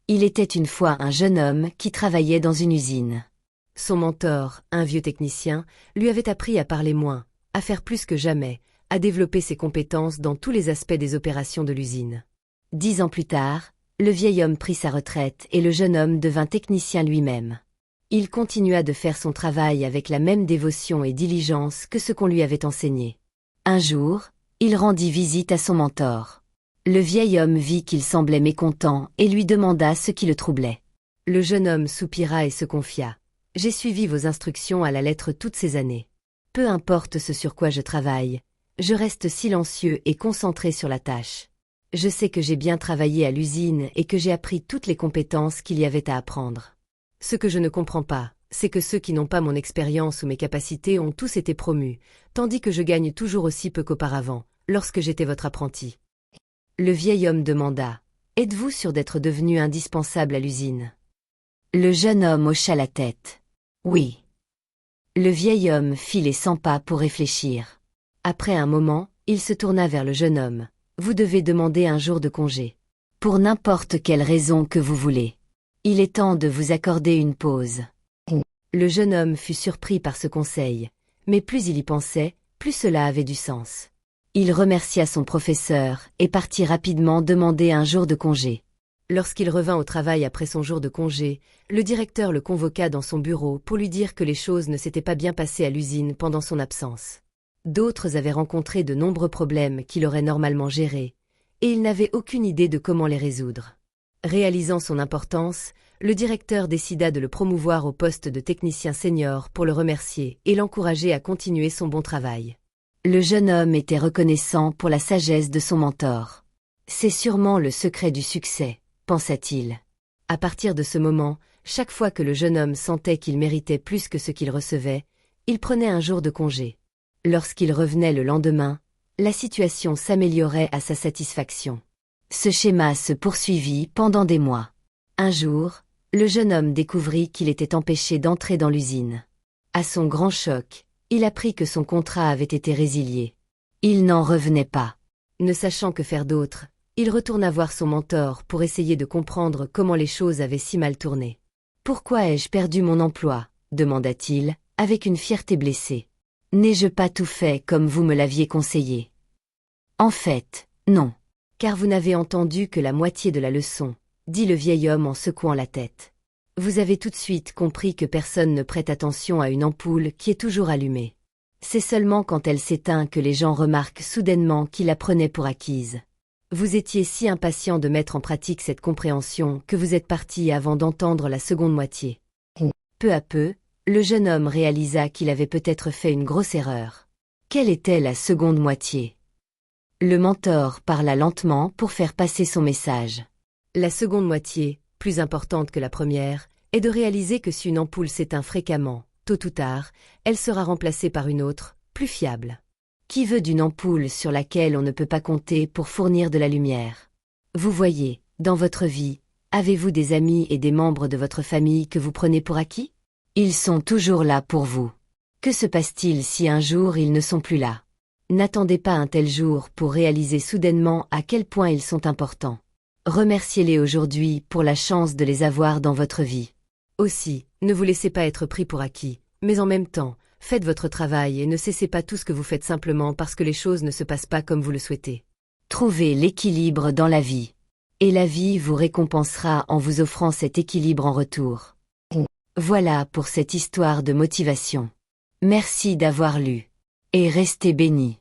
Il était une fois un jeune homme qui travaillait dans une usine. Son mentor, un vieux technicien, lui avait appris à parler moins, à faire plus que jamais, à développer ses compétences dans tous les aspects des opérations de l'usine. 10 ans plus tard, le vieil homme prit sa retraite et le jeune homme devint technicien lui-même. Il continua de faire son travail avec la même dévotion et diligence que ce qu'on lui avait enseigné. Un jour, il rendit visite à son mentor. Le vieil homme vit qu'il semblait mécontent et lui demanda ce qui le troublait. Le jeune homme soupira et se confia. « J'ai suivi vos instructions à la lettre toutes ces années. Peu importe ce sur quoi je travaille, je reste silencieux et concentré sur la tâche. Je sais que j'ai bien travaillé à l'usine et que j'ai appris toutes les compétences qu'il y avait à apprendre. Ce que je ne comprends pas, c'est que ceux qui n'ont pas mon expérience ou mes capacités ont tous été promus, tandis que je gagne toujours aussi peu qu'auparavant, lorsque j'étais votre apprenti. » Le vieil homme demanda. « Êtes-vous sûr d'être devenu indispensable à l'usine ?» Le jeune homme hocha la tête. « Oui. » Le vieil homme fit les 100 pas pour réfléchir. Après un moment, il se tourna vers le jeune homme. « Vous devez demander un jour de congé. Pour n'importe quelle raison que vous voulez. Il est temps de vous accorder une pause. » Le jeune homme fut surpris par ce conseil, mais plus il y pensait, plus cela avait du sens. Il remercia son professeur et partit rapidement demander un jour de congé. Lorsqu'il revint au travail après son jour de congé, le directeur le convoqua dans son bureau pour lui dire que les choses ne s'étaient pas bien passées à l'usine pendant son absence. D'autres avaient rencontré de nombreux problèmes qu'il aurait normalement gérés, et il n'avait aucune idée de comment les résoudre. Réalisant son importance, le directeur décida de le promouvoir au poste de technicien senior pour le remercier et l'encourager à continuer son bon travail. Le jeune homme était reconnaissant pour la sagesse de son mentor. « C'est sûrement le secret du succès, » pensa-t-il. À partir de ce moment, chaque fois que le jeune homme sentait qu'il méritait plus que ce qu'il recevait, il prenait un jour de congé. Lorsqu'il revenait le lendemain, la situation s'améliorait à sa satisfaction. Ce schéma se poursuivit pendant des mois. Un jour, le jeune homme découvrit qu'il était empêché d'entrer dans l'usine. À son grand choc, il apprit que son contrat avait été résilié. Il n'en revenait pas. Ne sachant que faire d'autre, il retourna voir son mentor pour essayer de comprendre comment les choses avaient si mal tourné. « Pourquoi ai-je perdu mon emploi ?» demanda-t-il, avec une fierté blessée. « N'ai-je pas tout fait comme vous me l'aviez conseillé ?»« En fait, non. Car vous n'avez entendu que la moitié de la leçon, » dit le vieil homme en secouant la tête. « Vous avez tout de suite compris que personne ne prête attention à une ampoule qui est toujours allumée. C'est seulement quand elle s'éteint que les gens remarquent soudainement qu'ils la prenaient pour acquise. Vous étiez si impatient de mettre en pratique cette compréhension que vous êtes parti avant d'entendre la seconde moitié. » Peu à peu, le jeune homme réalisa qu'il avait peut-être fait une grosse erreur. Quelle était la seconde moitié? Le mentor parla lentement pour faire passer son message. La seconde moitié, plus importante que la première, est de réaliser que si une ampoule s'éteint fréquemment, tôt ou tard, elle sera remplacée par une autre, plus fiable. Qui veut d'une ampoule sur laquelle on ne peut pas compter pour fournir de la lumière? Vous voyez, dans votre vie, avez-vous des amis et des membres de votre famille que vous prenez pour acquis? Ils sont toujours là pour vous. Que se passe-t-il si un jour ils ne sont plus là? N'attendez pas un tel jour pour réaliser soudainement à quel point ils sont importants. Remerciez-les aujourd'hui pour la chance de les avoir dans votre vie. Aussi, ne vous laissez pas être pris pour acquis, mais en même temps, faites votre travail et ne cessez pas tout ce que vous faites simplement parce que les choses ne se passent pas comme vous le souhaitez. Trouvez l'équilibre dans la vie. Et la vie vous récompensera en vous offrant cet équilibre en retour. Voilà pour cette histoire de motivation. Merci d'avoir lu. Et restez bénis.